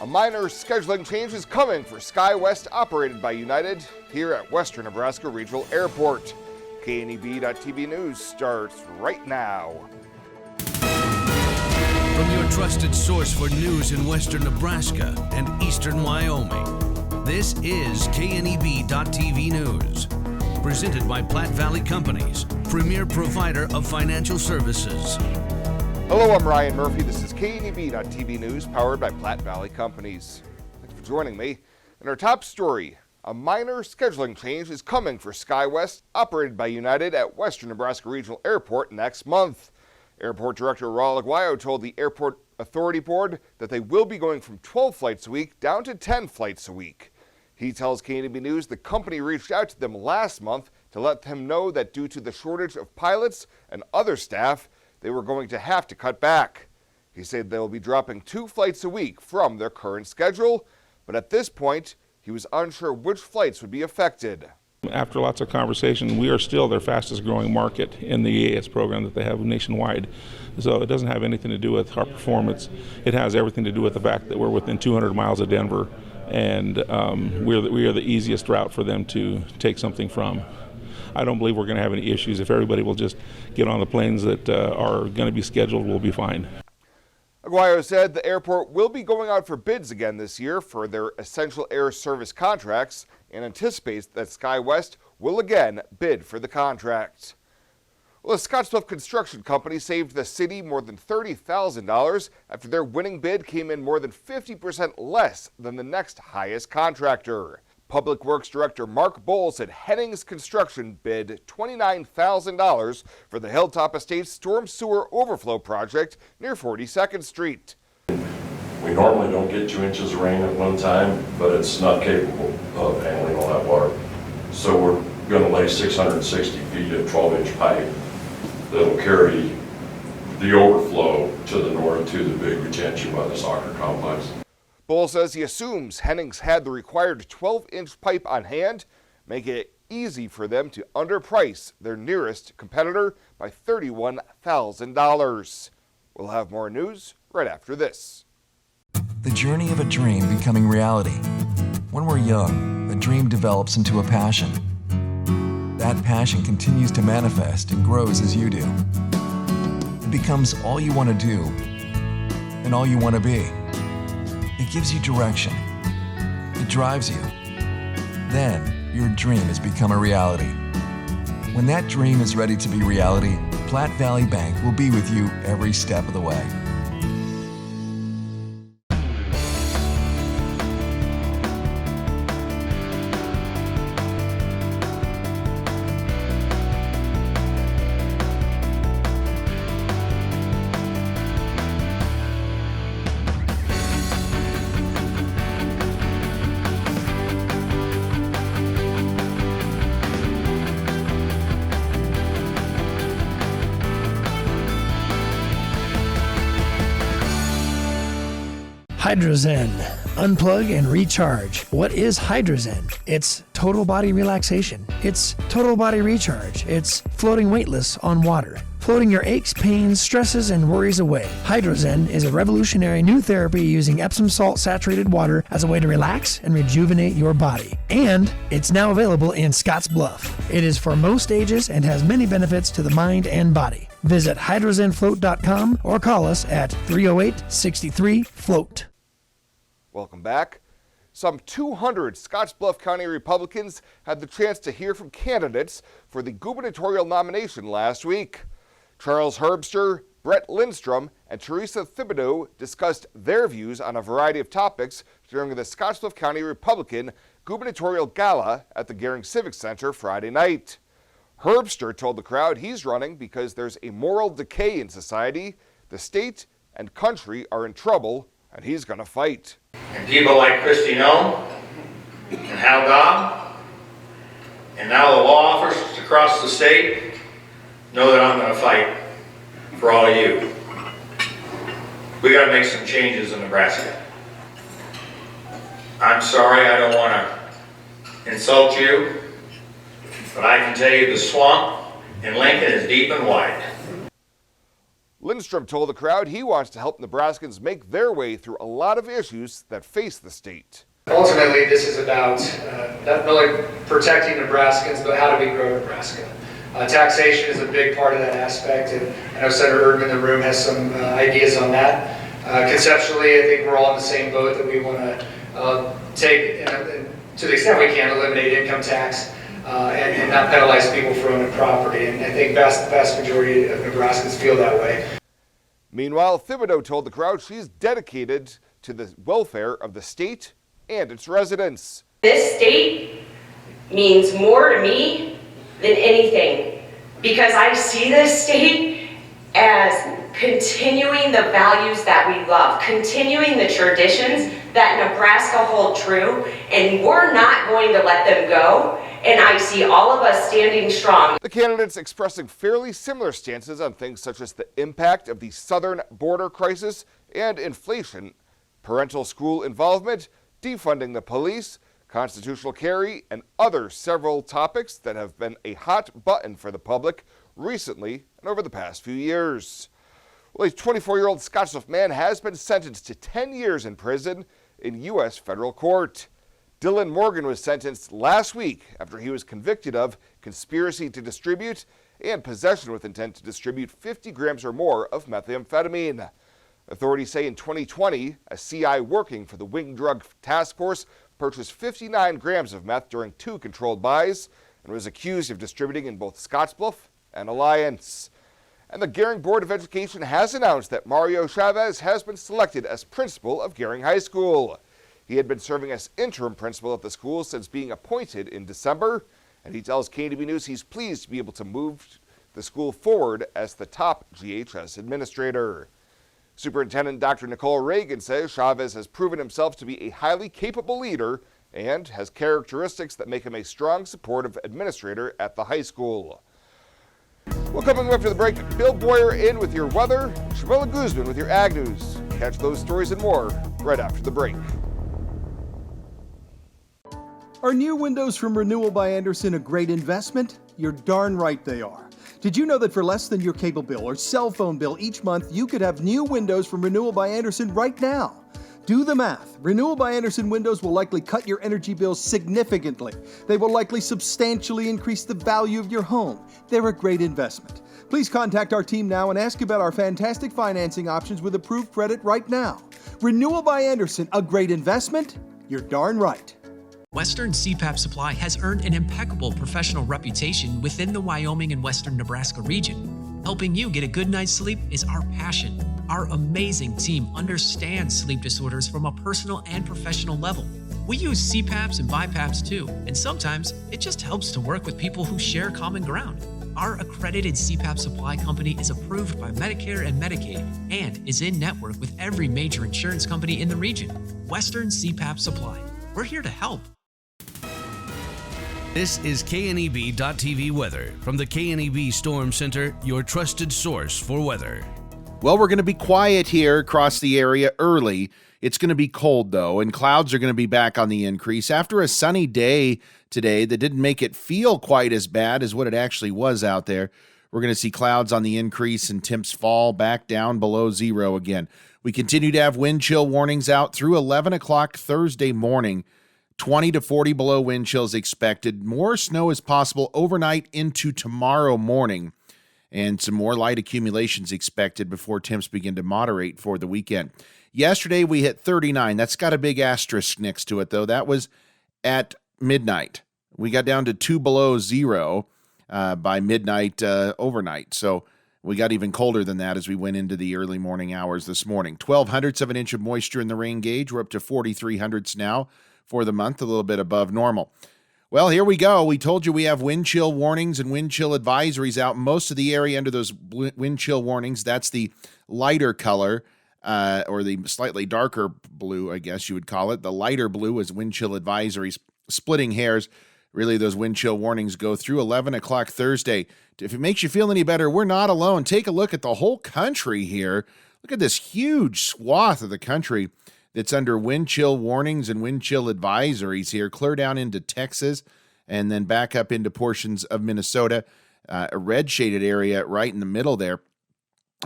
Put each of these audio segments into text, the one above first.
A minor scheduling change is coming for SkyWest, operated by United, here at Western Nebraska Regional Airport. KNEB.TV News starts right now. From your trusted source for news in Western Nebraska and Eastern Wyoming, this is KNEB.TV News. Presented by Platte Valley Companies, premier provider of financial services. Hello, I'm Ryan Murphy. This is KNEB.TV News, powered by Platte Valley Companies. Thanks for joining me. In our top story, a minor scheduling change is coming for SkyWest, operated by United at Western Nebraska Regional Airport next month. Airport Director Raul Aguayo told the Airport Authority Board that they will be going from 12 flights a week down to 10 flights a week. He tells KNEB News the company reached out to them last month to let them know that due to the shortage of pilots and other staff, they were going to have to cut back. He said they will be dropping 2 flights a week from their current schedule, but at this point, he was unsure which flights would be affected. After lots of conversation, we are still their fastest growing market in the EAS program that they have nationwide. So it doesn't have anything to do with our performance. It has everything to do with the fact that we're within 200 miles of Denver, and we are the easiest route for them to take something from. I don't believe we're going to have any issues. If everybody will just get on the planes that are going to be scheduled, we'll be fine. Aguayo said the airport will be going out for bids again this year for their essential air service contracts and anticipates that SkyWest will again bid for the contract. Well, a Scottsbluff construction company saved the city more than $30,000 after their winning bid came in more than 50% less than the next highest contractor. Public Works Director Mark Bowles said Hennings Construction bid $29,000 for the Hilltop Estates Storm Sewer Overflow Project near 42nd Street. We normally don't get 2 inches of rain at one time, but it's not capable of handling all that water. So we're going to lay 660 feet of 12-inch pipe that'll carry the overflow to the north to the big retention by the soccer complex. Bull says he assumes Hennings had the required 12-inch pipe on hand, making it easy for them to underprice their nearest competitor by $31,000. We'll have more news right after this. The journey of a dream becoming reality. When we're young, the dream develops into a passion. That passion continues to manifest and grows as you do. It becomes all you want to do and all you want to be. It gives you direction. It drives you. Then, your dream has become a reality. When that dream is ready to be reality, Platte Valley Bank will be with you every step of the way. HydroZEN. Unplug and recharge. What is HydroZEN? It's total body relaxation. It's total body recharge. It's floating weightless on water. Floating your aches, pains, stresses, and worries away. HydroZEN is a revolutionary new therapy using Epsom salt saturated water as a way to relax and rejuvenate your body. And it's now available in Scottsbluff. It is for most ages and has many benefits to the mind and body. Visit hydrozenfloat.com or call us at 308-63-FLOAT. Welcome back. Some 200 Scottsbluff County Republicans had the chance to hear from candidates for the gubernatorial nomination last week. Charles Herbster, Brett Lindstrom, and Teresa Thibodeau discussed their views on a variety of topics during the Scottsbluff County Republican gubernatorial gala at the Gering Civic Center Friday night. Herbster told the crowd he's running because there's a moral decay in society, the state and country are in trouble, and he's going to fight. And people like Christy Nome and Hal Gobb and now the law officers across the state know that I'm going to fight for all of you. We got to make some changes in Nebraska. I'm sorry, I don't want to insult you, but I can tell you the swamp in Lincoln is deep and wide. Lindstrom told the crowd he wants to help Nebraskans make their way through a lot of issues that face the state. Ultimately, this is about not only protecting Nebraskans, but how do we grow Nebraska? Taxation is a big part of that aspect, and I know Senator Erdman in the room has some ideas on that. Conceptually, I think we're all in the same boat that we want to take, to the extent we can, eliminate income tax and not penalize people for owning property. And I think vast majority of Nebraskans feel that way. Meanwhile, Thibodeau told the crowd she's dedicated to the welfare of the state and its residents. This state means more to me than anything, because I see this state as continuing the values that we love, continuing the traditions that Nebraska hold true, and we're not going to let them go. And I see all of us standing strong. The candidates expressing fairly similar stances on things such as the impact of the southern border crisis and inflation, parental school involvement, defunding the police, constitutional carry, and other several topics that have been a hot button for the public recently and over the past few years. Well, a 24-year-old Scottsbluff man has been sentenced to 10 years in prison in U.S. federal court. Dylan Morgan was sentenced last week after he was convicted of conspiracy to distribute and possession with intent to distribute 50 grams or more of methamphetamine. Authorities say in 2020, a CI working for the Wing Drug Task Force purchased 59 grams of meth during 2 controlled buys and was accused of distributing in both Scottsbluff and Alliance. And the Gering Board of Education has announced that Mario Chavez has been selected as principal of Gering High School. He had been serving as interim principal at the school since being appointed in December, and he tells KNTV News he's pleased to be able to move the school forward as the top GHS administrator. Superintendent Dr. Nicole Reagan says Chavez has proven himself to be a highly capable leader and has characteristics that make him a strong, supportive administrator at the high school. Well, coming up after the break, Bill Boyer in with your weather, Shamila Guzman with your Ag News. Catch those stories and more right after the break. Are new windows from Renewal by Andersen a great investment? You're darn right they are. Did you know that for less than your cable bill or cell phone bill each month, you could have new windows from Renewal by Andersen right now? Do the math. Renewal by Andersen windows will likely cut your energy bills significantly. They will likely substantially increase the value of your home. They're a great investment. Please contact our team now and ask about our fantastic financing options with approved credit right now. Renewal by Andersen, a great investment? You're darn right. Western CPAP Supply has earned an impeccable professional reputation within the Wyoming and Western Nebraska region. Helping you get a good night's sleep is our passion. Our amazing team understands sleep disorders from a personal and professional level. We use CPAPs and BiPAPs too, and sometimes it just helps to work with people who share common ground. Our accredited CPAP supply company is approved by Medicare and Medicaid and is in network with every major insurance company in the region. Western CPAP Supply. We're here to help. This is KNEB.TV weather from the KNEB Storm Center, your trusted source for weather. Well, we're going to be quiet here across the area early. It's going to be cold, though, and clouds are going to be back on the increase. After a sunny day today that didn't make it feel quite as bad as what it actually was out there, we're going to see clouds on the increase and temps fall back down below zero again. We continue to have wind chill warnings out through 11 o'clock Thursday morning. 20 to 40 below wind chills expected. More snow is possible overnight into tomorrow morning. And some more light accumulations expected before temps begin to moderate for the weekend. Yesterday we hit 39. That's got a big asterisk next to it, though. That was at midnight. We got down to 2 below zero by midnight overnight. So we got even colder than that as we went into the early morning hours this morning. 0.12 of an inch of moisture in the rain gauge. We're up to 0.43 now for the month, a little bit above normal. Well, here we go. We told you we have wind chill warnings and wind chill advisories out. Most of the area under those wind chill warnings, that's the lighter color, or the slightly darker blue, I guess you would call it. The lighter blue is wind chill advisories. Splitting hairs, really those wind chill warnings go through 11 o'clock Thursday. If it makes you feel any better, we're not alone. Take a look at the whole country here. Look at this huge swath of the country that's under wind chill warnings and wind chill advisories here, clear down into Texas and then back up into portions of Minnesota, a red shaded area right in the middle there.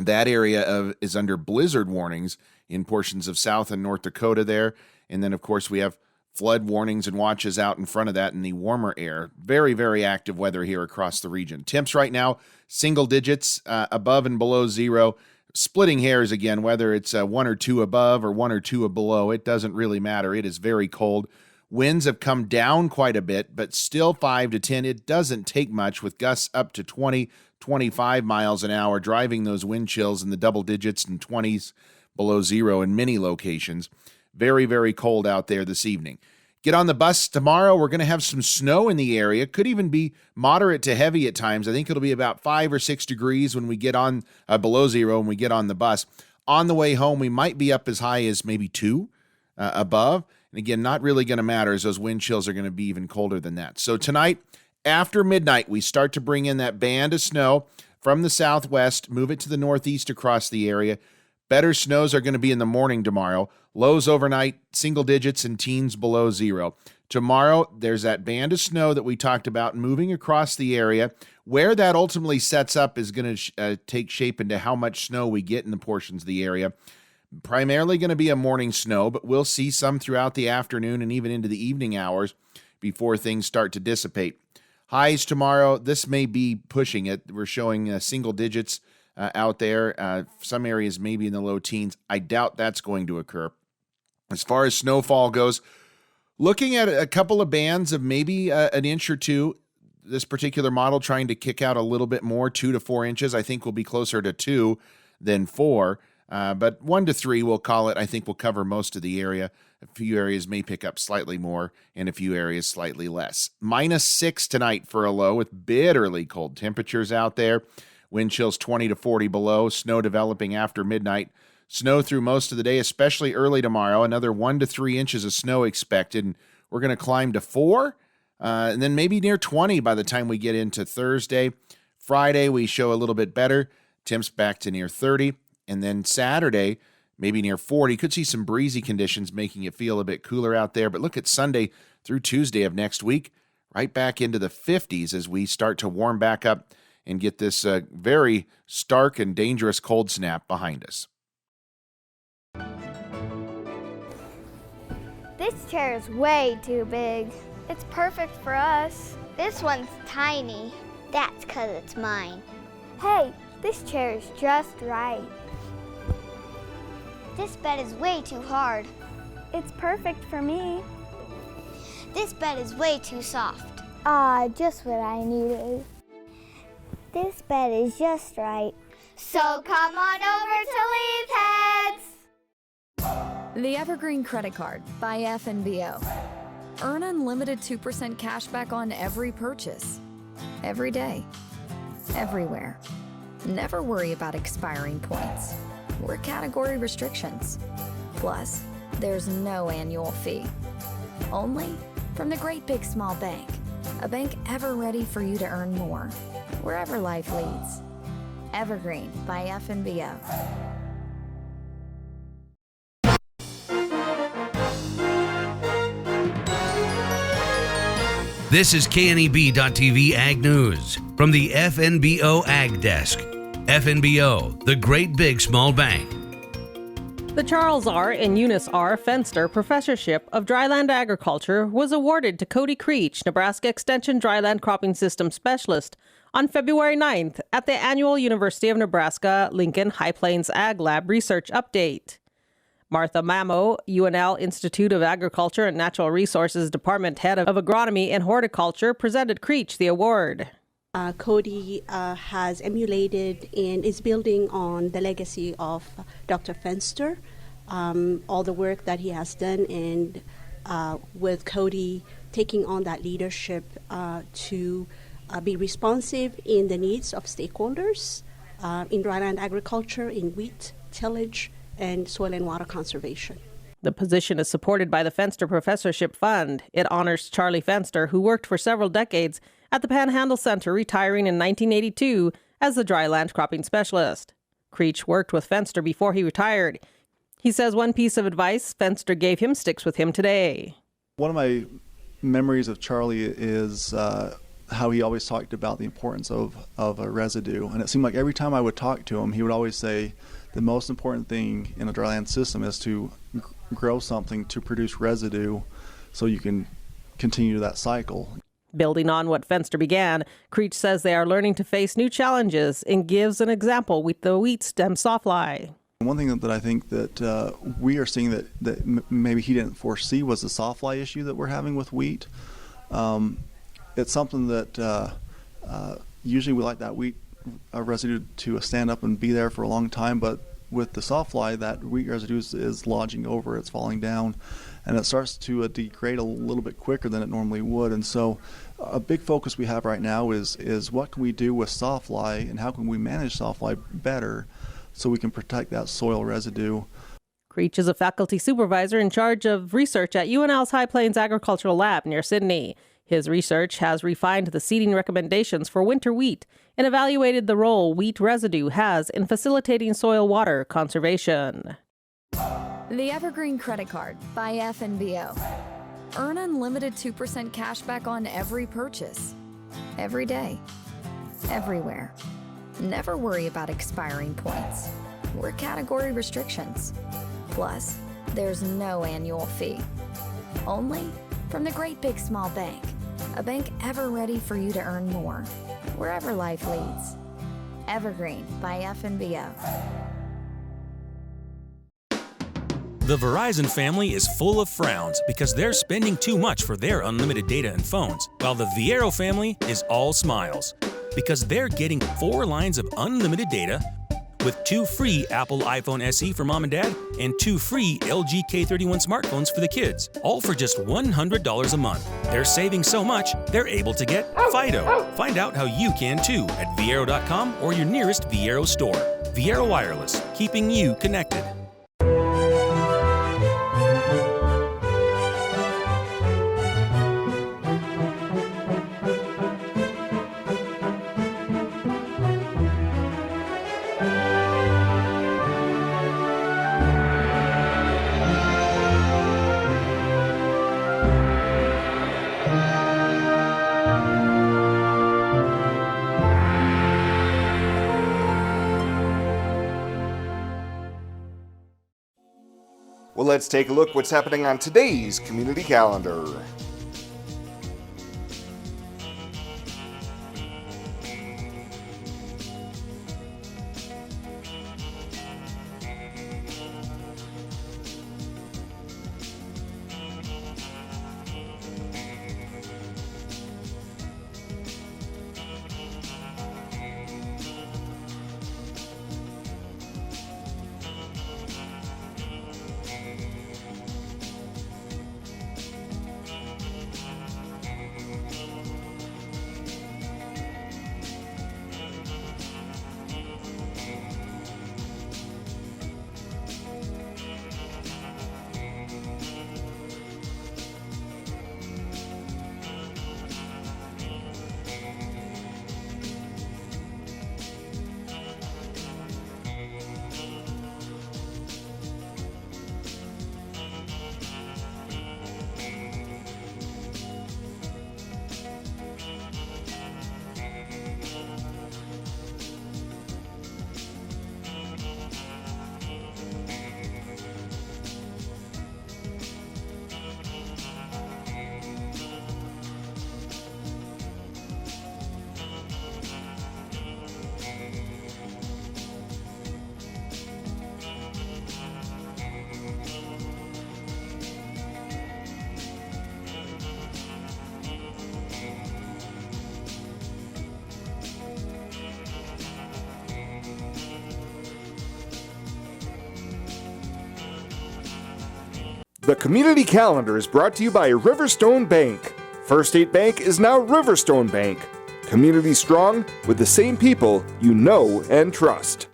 That area is under blizzard warnings in portions of South and North Dakota there. And then, of course, we have flood warnings and watches out in front of that in the warmer air. Very, very active weather here across the region. Temps right now, single digits, above and below zero. Splitting hairs again, whether it's 1 or 2 above or 1 or 2 below, it doesn't really matter. It is very cold. Winds have come down quite a bit, but still 5 to 10. It doesn't take much, with gusts up to 20, 25 miles an hour, driving those wind chills in the double digits and 20s below zero in many locations. Very, very cold out there this evening. Get on the bus tomorrow. We're going to have some snow in the area. Could even be moderate to heavy at times. I think it'll be about 5 or 6 degrees when we get on below zero when we get on the bus. On the way home, we might be up as high as maybe 2 above. And again, not really going to matter, as those wind chills are going to be even colder than that. So tonight, after midnight, we start to bring in that band of snow from the southwest, move it to the northeast across the area. Better snows are going to be in the morning tomorrow. Lows overnight, single digits and teens below zero. Tomorrow, there's that band of snow that we talked about moving across the area. Where that ultimately sets up is going to take shape into how much snow we get in the portions of the area. Primarily going to be a morning snow, but we'll see some throughout the afternoon and even into the evening hours before things start to dissipate. Highs tomorrow, this may be pushing it. We're showing single digits out there. Some areas maybe in the low teens. I doubt that's going to occur. As far as snowfall goes, looking at a couple of bands of maybe an inch or two. This particular model trying to kick out a little bit more, 2 to 4 inches. I think will be closer to 2 than 4. But 1 to 3, we'll call it. I think will cover most of the area. A few areas may pick up slightly more and a few areas slightly less. -6 tonight for a low with bitterly cold temperatures out there. Wind chills 20 to 40 below. Snow developing after midnight. Snow through most of the day, especially early tomorrow. Another 1 to 3 inches of snow expected. And we're going to climb to 4 and then maybe near 20 by the time we get into Thursday. Friday, we show a little bit better. Temps back to near 30. And then Saturday, maybe near 40. Could see some breezy conditions making it feel a bit cooler out there. But look at Sunday through Tuesday of next week, right back into the 50s as we start to warm back up and get this very stark and dangerous cold snap behind us. This chair is way too big. It's perfect for us. This one's tiny. That's 'cause it's mine. Hey, this chair is just right. This bed is way too hard. It's perfect for me. This bed is way too soft. Just what I needed. This bed is just right. So come on over to Leeds Heads. The Evergreen Credit Card by FNBO. Earn unlimited 2% cash back on every purchase. Every day. Everywhere. Never worry about expiring points or category restrictions. Plus, there's no annual fee. Only from the Great Big Small Bank. A bank ever ready for you to earn more, wherever life leads. Evergreen by FNBO. This is KNEB.TV Ag News from the FNBO Ag Desk. FNBO, the Great Big Small Bank. The Charles R. and Eunice R. Fenster Professorship of Dryland Agriculture was awarded to Cody Creech, Nebraska Extension Dryland Cropping System Specialist, on February 9th at the annual University of Nebraska Lincoln High Plains Ag Lab Research Update. Martha Mamo, UNL Institute of Agriculture and Natural Resources Department Head of Agronomy and Horticulture, presented Creech the award. Cody has emulated and is building on the legacy of Dr. Fenster, all the work that he has done, and with Cody taking on that leadership to be responsive in the needs of stakeholders in dryland agriculture, in wheat, tillage, and soil and water conservation. The position is supported by the Fenster Professorship Fund. It honors Charlie Fenster, who worked for several decades at the Panhandle Center, retiring in 1982 as the dryland cropping specialist. Creech worked with Fenster before he retired. He says one piece of advice Fenster gave him sticks with him today. One of my memories of Charlie is how he always talked about the importance of a residue. And it seemed like every time I would talk to him, he would always say the most important thing in a dryland system is to grow something to produce residue so you can continue that cycle. Building on what Fenster began, Creech says they are learning to face new challenges and gives an example with the wheat stem sawfly. One thing that I think that we are seeing that maybe he didn't foresee was the sawfly issue that we're having with wheat. It's something that usually we like that wheat residue to stand up and be there for a long time, but with the sawfly, that wheat residue is lodging over, it's falling down, and it starts to degrade a little bit quicker than it normally would. And so a big focus we have right now is what can we do with sawfly and how can we manage sawfly better so we can protect that soil residue. Creech is a faculty supervisor in charge of research at UNL's High Plains Agricultural Lab near Sydney. His research has refined the seeding recommendations for winter wheat and evaluated the role wheat residue has in facilitating soil water conservation. The Evergreen Credit Card by FNBO. Earn unlimited 2% cash back on every purchase. Every day. Everywhere. Never worry about expiring points or category restrictions. Plus, there's no annual fee. Only from the Great Big Small Bank. A bank ever ready for you to earn more, wherever life leads. Evergreen by FNBO. The Verizon family is full of frowns because they're spending too much for their unlimited data and phones, while the Viero family is all smiles because they're getting 4 lines of unlimited data with 2 free Apple iPhone SE for mom and dad and 2 free LG K31 smartphones for the kids, all for just $100 a month. They're saving so much, they're able to get Fido. Find out how you can too at Viero.com or your nearest Viero store. Viero Wireless, keeping you connected. Well, let's take a look what's happening on today's community calendar. The community calendar is brought to you by Riverstone Bank. First State Bank is now Riverstone Bank. Community strong with the same people you know and trust.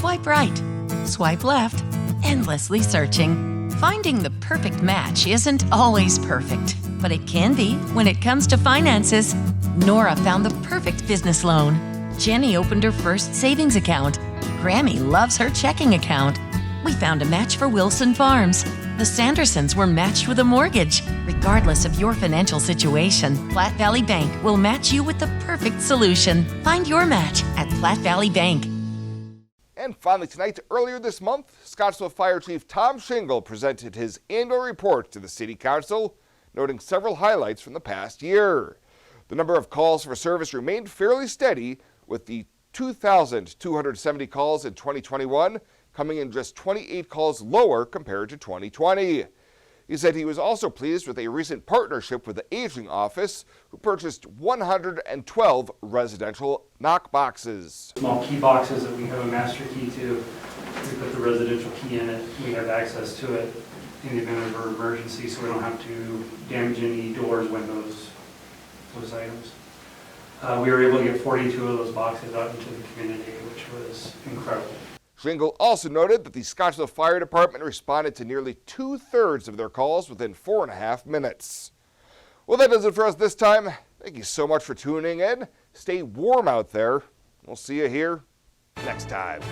Swipe right, swipe left, endlessly searching. Finding the perfect match isn't always perfect, but it can be when it comes to finances. Nora found the perfect business loan. Jenny opened her first savings account. Grammy loves her checking account. We found a match for Wilson Farms. The Sandersons were matched with a mortgage. Regardless of your financial situation, Platte Valley Bank will match you with the perfect solution. Find your match at Platte Valley Bank. And finally tonight, earlier this month, Scottsbluff Fire Chief Tom Shingle presented his annual report to the City Council, noting several highlights from the past year. The number of calls for service remained fairly steady, with the 2,270 calls in 2021 coming in just 28 calls lower compared to 2020. He said he was also pleased with a recent partnership with the Aging Office, who purchased 112 residential knock boxes. Small key boxes that we have a master key to. We put the residential key in it. We have access to it in the event of an emergency, so we don't have to damage any doors, windows, those items. We were able to get 42 of those boxes out into the community, which was incredible. Shingle also noted that the Scottsbluff Fire Department responded to nearly 2/3 of their calls within 4.5 minutes. Well, that does it for us this time. Thank you so much for tuning in. Stay warm out there. We'll see you here next time.